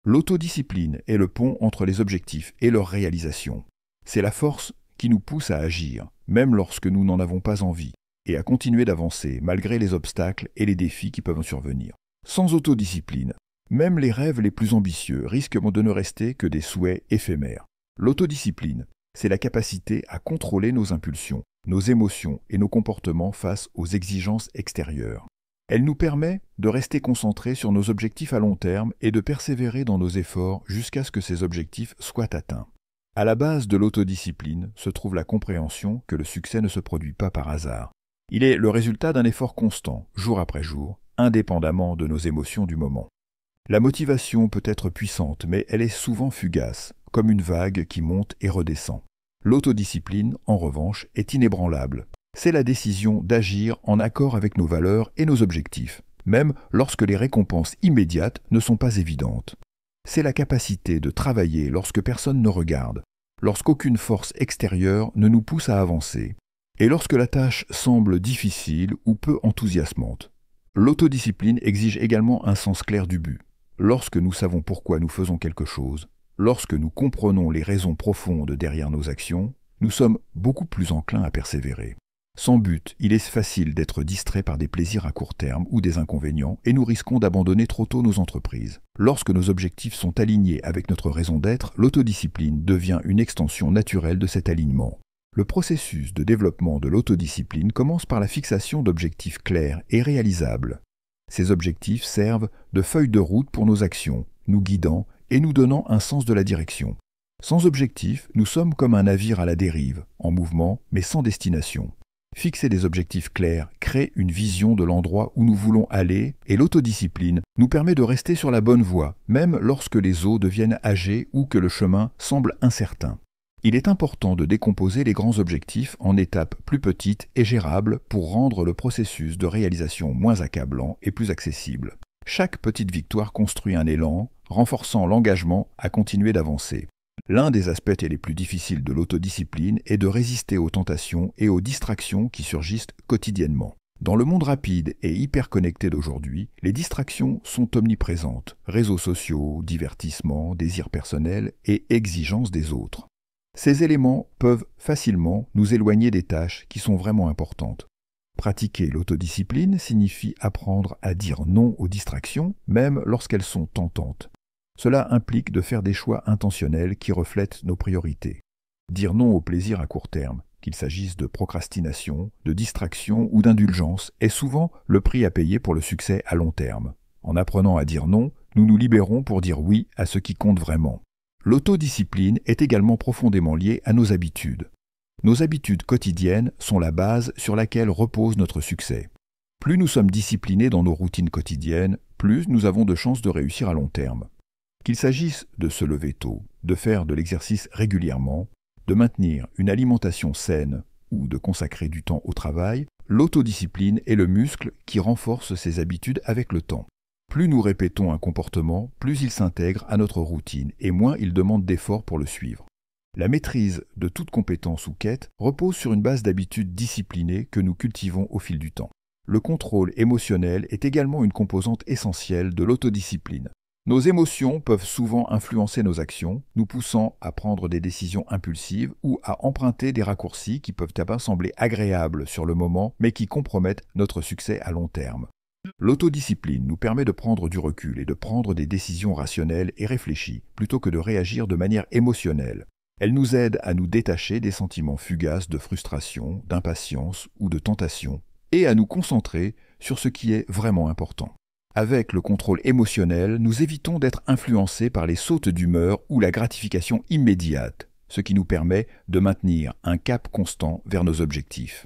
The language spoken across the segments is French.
L'autodiscipline est le pont entre les objectifs et leur réalisation. C'est la force qui nous pousse à agir, même lorsque nous n'en avons pas envie, et à continuer d'avancer malgré les obstacles et les défis qui peuvent survenir. Sans autodiscipline, même les rêves les plus ambitieux risquent de ne rester que des souhaits éphémères. L'autodiscipline, c'est la capacité à contrôler nos impulsions, nos émotions et nos comportements face aux exigences extérieures. Elle nous permet de rester concentrés sur nos objectifs à long terme et de persévérer dans nos efforts jusqu'à ce que ces objectifs soient atteints. À la base de l'autodiscipline se trouve la compréhension que le succès ne se produit pas par hasard. Il est le résultat d'un effort constant, jour après jour, indépendamment de nos émotions du moment. La motivation peut être puissante, mais elle est souvent fugace, comme une vague qui monte et redescend. L'autodiscipline, en revanche, est inébranlable. C'est la décision d'agir en accord avec nos valeurs et nos objectifs, même lorsque les récompenses immédiates ne sont pas évidentes. C'est la capacité de travailler lorsque personne ne regarde, lorsqu'aucune force extérieure ne nous pousse à avancer, et lorsque la tâche semble difficile ou peu enthousiasmante. L'autodiscipline exige également un sens clair du but. Lorsque nous savons pourquoi nous faisons quelque chose, lorsque nous comprenons les raisons profondes derrière nos actions, nous sommes beaucoup plus enclins à persévérer. Sans but, il est facile d'être distrait par des plaisirs à court terme ou des inconvénients et nous risquons d'abandonner trop tôt nos entreprises. Lorsque nos objectifs sont alignés avec notre raison d'être, l'autodiscipline devient une extension naturelle de cet alignement. Le processus de développement de l'autodiscipline commence par la fixation d'objectifs clairs et réalisables. Ces objectifs servent de feuille de route pour nos actions, nous guidant et nous donnant un sens de la direction. Sans objectif, nous sommes comme un navire à la dérive, en mouvement mais sans destination. Fixer des objectifs clairs crée une vision de l'endroit où nous voulons aller et l'autodiscipline nous permet de rester sur la bonne voie, même lorsque les eaux deviennent âgées ou que le chemin semble incertain. Il est important de décomposer les grands objectifs en étapes plus petites et gérables pour rendre le processus de réalisation moins accablant et plus accessible. Chaque petite victoire construit un élan, renforçant l'engagement à continuer d'avancer. L'un des aspects les plus difficiles de l'autodiscipline est de résister aux tentations et aux distractions qui surgissent quotidiennement. Dans le monde rapide et hyper connecté d'aujourd'hui, les distractions sont omniprésentes. Réseaux sociaux, divertissements, désirs personnels et exigences des autres. Ces éléments peuvent facilement nous éloigner des tâches qui sont vraiment importantes. Pratiquer l'autodiscipline signifie apprendre à dire non aux distractions, même lorsqu'elles sont tentantes. Cela implique de faire des choix intentionnels qui reflètent nos priorités. Dire non au plaisir à court terme, qu'il s'agisse de procrastination, de distraction ou d'indulgence, est souvent le prix à payer pour le succès à long terme. En apprenant à dire non, nous nous libérons pour dire oui à ce qui compte vraiment. L'autodiscipline est également profondément liée à nos habitudes. Nos habitudes quotidiennes sont la base sur laquelle repose notre succès. Plus nous sommes disciplinés dans nos routines quotidiennes, plus nous avons de chances de réussir à long terme. Qu'il s'agisse de se lever tôt, de faire de l'exercice régulièrement, de maintenir une alimentation saine ou de consacrer du temps au travail, l'autodiscipline est le muscle qui renforce ces habitudes avec le temps. Plus nous répétons un comportement, plus il s'intègre à notre routine et moins il demande d'efforts pour le suivre. La maîtrise de toute compétence ou quête repose sur une base d'habitudes disciplinées que nous cultivons au fil du temps. Le contrôle émotionnel est également une composante essentielle de l'autodiscipline. Nos émotions peuvent souvent influencer nos actions, nous poussant à prendre des décisions impulsives ou à emprunter des raccourcis qui peuvent sembler agréables sur le moment, mais qui compromettent notre succès à long terme. L'autodiscipline nous permet de prendre du recul et de prendre des décisions rationnelles et réfléchies, plutôt que de réagir de manière émotionnelle. Elle nous aide à nous détacher des sentiments fugaces de frustration, d'impatience ou de tentation, et à nous concentrer sur ce qui est vraiment important. Avec le contrôle émotionnel, nous évitons d'être influencés par les sautes d'humeur ou la gratification immédiate, ce qui nous permet de maintenir un cap constant vers nos objectifs.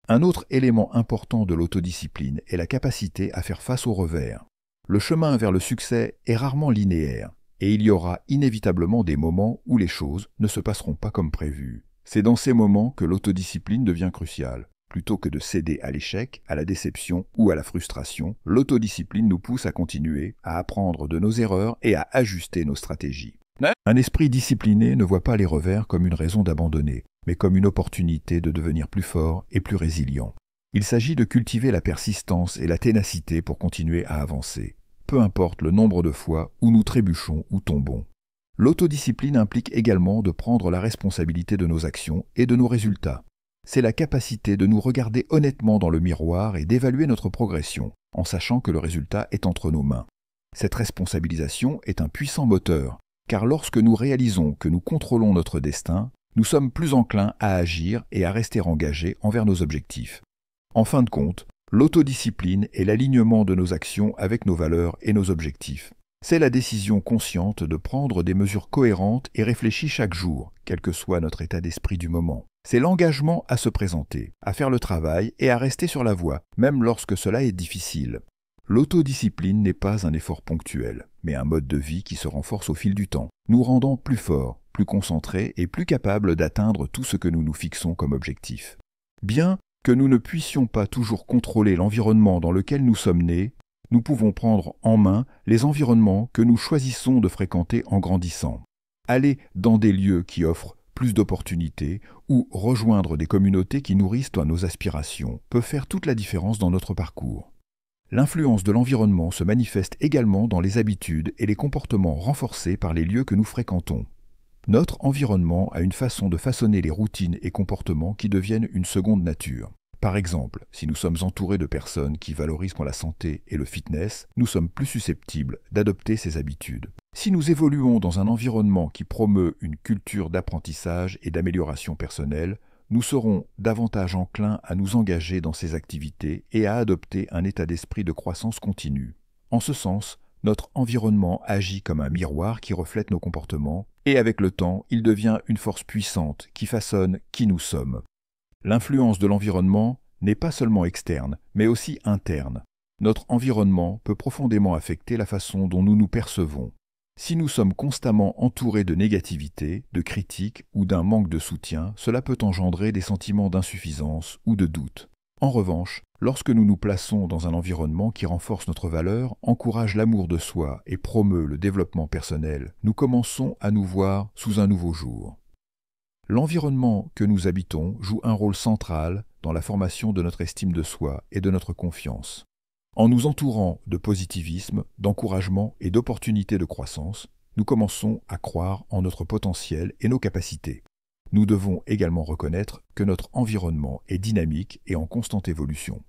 Un autre élément important de l'autodiscipline est la capacité à faire face aux revers. Le chemin vers le succès est rarement linéaire, et il y aura inévitablement des moments où les choses ne se passeront pas comme prévu. C'est dans ces moments que l'autodiscipline devient cruciale. Plutôt que de céder à l'échec, à la déception ou à la frustration, l'autodiscipline nous pousse à continuer, à apprendre de nos erreurs et à ajuster nos stratégies. Un esprit discipliné ne voit pas les revers comme une raison d'abandonner, mais comme une opportunité de devenir plus fort et plus résilient. Il s'agit de cultiver la persistance et la ténacité pour continuer à avancer. peu importe le nombre de fois où nous trébuchons ou tombons. L'autodiscipline implique également de prendre la responsabilité de nos actions et de nos résultats. C'est la capacité de nous regarder honnêtement dans le miroir et d'évaluer notre progression, en sachant que le résultat est entre nos mains. Cette responsabilisation est un puissant moteur, car lorsque nous réalisons que nous contrôlons notre destin, nous sommes plus enclins à agir et à rester engagés envers nos objectifs. En fin de compte, l'autodiscipline est l'alignement de nos actions avec nos valeurs et nos objectifs. C'est la décision consciente de prendre des mesures cohérentes et réfléchies chaque jour, quel que soit notre état d'esprit du moment. C'est l'engagement à se présenter, à faire le travail et à rester sur la voie, même lorsque cela est difficile. L'autodiscipline n'est pas un effort ponctuel, mais un mode de vie qui se renforce au fil du temps, nous rendant plus forts, plus concentrés et plus capables d'atteindre tout ce que nous nous fixons comme objectif. Bien que nous ne puissions pas toujours contrôler l'environnement dans lequel nous sommes nés, nous pouvons prendre en main les environnements que nous choisissons de fréquenter en grandissant. Aller dans des lieux qui offrent plus d'opportunités ou rejoindre des communautés qui nourrissent nos aspirations peut faire toute la différence dans notre parcours. L'influence de l'environnement se manifeste également dans les habitudes et les comportements renforcés par les lieux que nous fréquentons. Notre environnement a une façon de façonner les routines et comportements qui deviennent une seconde nature. Par exemple, si nous sommes entourés de personnes qui valorisent la santé et le fitness, nous sommes plus susceptibles d'adopter ces habitudes. Si nous évoluons dans un environnement qui promeut une culture d'apprentissage et d'amélioration personnelle, nous serons davantage enclins à nous engager dans ces activités et à adopter un état d'esprit de croissance continue. En ce sens, notre environnement agit comme un miroir qui reflète nos comportements, et avec le temps, il devient une force puissante qui façonne qui nous sommes. L'influence de l'environnement n'est pas seulement externe, mais aussi interne. Notre environnement peut profondément affecter la façon dont nous nous percevons. Si nous sommes constamment entourés de négativité, de critiques ou d'un manque de soutien, cela peut engendrer des sentiments d'insuffisance ou de doute. En revanche, lorsque nous nous plaçons dans un environnement qui renforce notre valeur, encourage l'amour de soi et promeut le développement personnel, nous commençons à nous voir sous un nouveau jour. L'environnement que nous habitons joue un rôle central dans la formation de notre estime de soi et de notre confiance. En nous entourant de positivisme, d'encouragement et d'opportunités de croissance, nous commençons à croire en notre potentiel et nos capacités. Nous devons également reconnaître que notre environnement est dynamique et en constante évolution.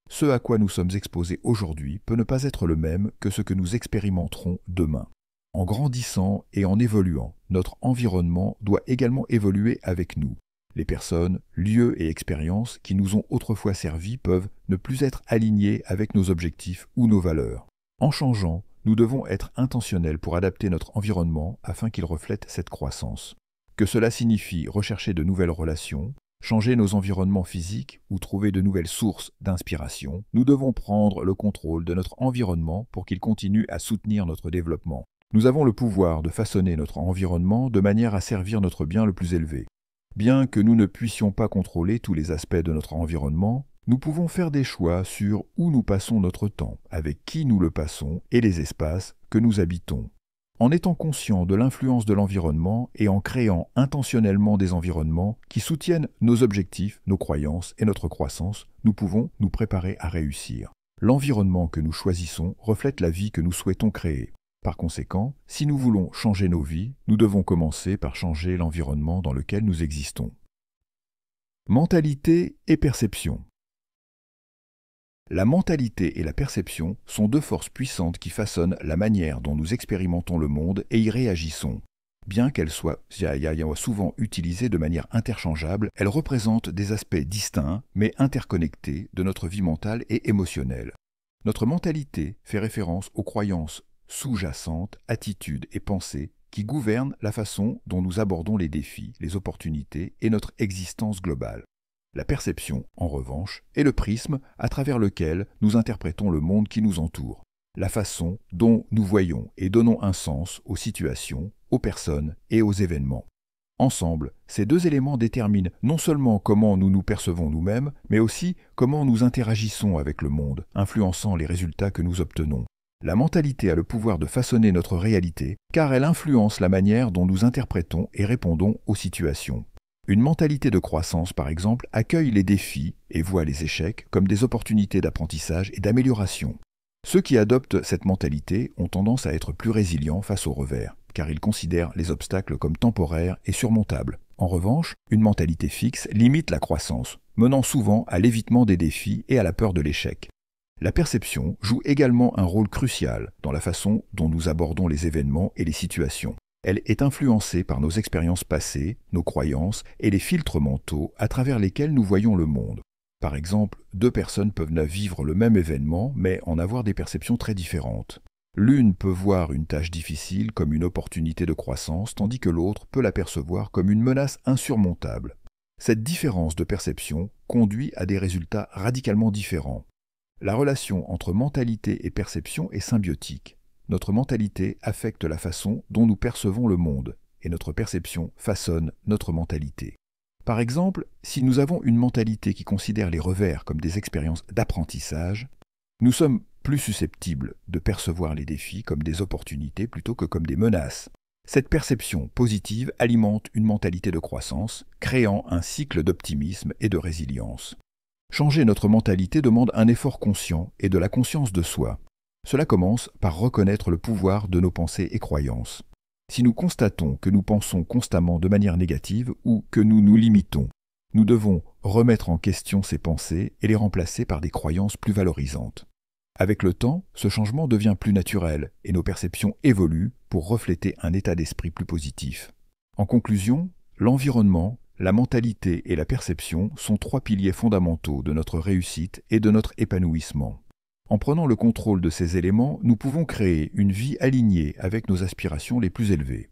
Ce à quoi nous sommes exposés aujourd'hui peut ne pas être le même que ce que nous expérimenterons demain. En grandissant et en évoluant, notre environnement doit également évoluer avec nous. Les personnes, lieux et expériences qui nous ont autrefois servi peuvent ne plus être alignés avec nos objectifs ou nos valeurs. En changeant, nous devons être intentionnels pour adapter notre environnement afin qu'il reflète cette croissance. Que cela signifie rechercher de nouvelles relations, changer nos environnements physiques ou trouver de nouvelles sources d'inspiration, nous devons prendre le contrôle de notre environnement pour qu'il continue à soutenir notre développement. Nous avons le pouvoir de façonner notre environnement de manière à servir notre bien le plus élevé. Bien que nous ne puissions pas contrôler tous les aspects de notre environnement, nous pouvons faire des choix sur où nous passons notre temps, avec qui nous le passons et les espaces que nous habitons. En étant conscients de l'influence de l'environnement et en créant intentionnellement des environnements qui soutiennent nos objectifs, nos croyances et notre croissance, nous pouvons nous préparer à réussir. L'environnement que nous choisissons reflète la vie que nous souhaitons créer. Par conséquent, si nous voulons changer nos vies, nous devons commencer par changer l'environnement dans lequel nous existons. Mentalité et perception. La mentalité et la perception sont deux forces puissantes qui façonnent la manière dont nous expérimentons le monde et y réagissons. Bien qu'elles soient souvent utilisées de manière interchangeable, elles représentent des aspects distincts mais interconnectés de notre vie mentale et émotionnelle. Notre mentalité fait référence aux croyances sous-jacentes, attitudes et pensées qui gouvernent la façon dont nous abordons les défis, les opportunités et notre existence globale. La perception, en revanche, est le prisme à travers lequel nous interprétons le monde qui nous entoure, la façon dont nous voyons et donnons un sens aux situations, aux personnes et aux événements. Ensemble, ces deux éléments déterminent non seulement comment nous nous percevons nous-mêmes, mais aussi comment nous interagissons avec le monde, influençant les résultats que nous obtenons. La mentalité a le pouvoir de façonner notre réalité, car elle influence la manière dont nous interprétons et répondons aux situations. Une mentalité de croissance, par exemple, accueille les défis et voit les échecs comme des opportunités d'apprentissage et d'amélioration. Ceux qui adoptent cette mentalité ont tendance à être plus résilients face aux revers, car ils considèrent les obstacles comme temporaires et surmontables. En revanche, une mentalité fixe limite la croissance, menant souvent à l'évitement des défis et à la peur de l'échec. La perception joue également un rôle crucial dans la façon dont nous abordons les événements et les situations. Elle est influencée par nos expériences passées, nos croyances et les filtres mentaux à travers lesquels nous voyons le monde. Par exemple, deux personnes peuvent vivre le même événement, mais en avoir des perceptions très différentes. L'une peut voir une tâche difficile comme une opportunité de croissance, tandis que l'autre peut la percevoir comme une menace insurmontable. Cette différence de perception conduit à des résultats radicalement différents. La relation entre mentalité et perception est symbiotique. Notre mentalité affecte la façon dont nous percevons le monde, et notre perception façonne notre mentalité. Par exemple, si nous avons une mentalité qui considère les revers comme des expériences d'apprentissage, nous sommes plus susceptibles de percevoir les défis comme des opportunités plutôt que comme des menaces. Cette perception positive alimente une mentalité de croissance, créant un cycle d'optimisme et de résilience. Changer notre mentalité demande un effort conscient et de la conscience de soi. Cela commence par reconnaître le pouvoir de nos pensées et croyances. Si nous constatons que nous pensons constamment de manière négative ou que nous nous limitons, nous devons remettre en question ces pensées et les remplacer par des croyances plus valorisantes. Avec le temps, ce changement devient plus naturel et nos perceptions évoluent pour refléter un état d'esprit plus positif. En conclusion, l'environnement, la mentalité et la perception sont trois piliers fondamentaux de notre réussite et de notre épanouissement. En prenant le contrôle de ces éléments, nous pouvons créer une vie alignée avec nos aspirations les plus élevées.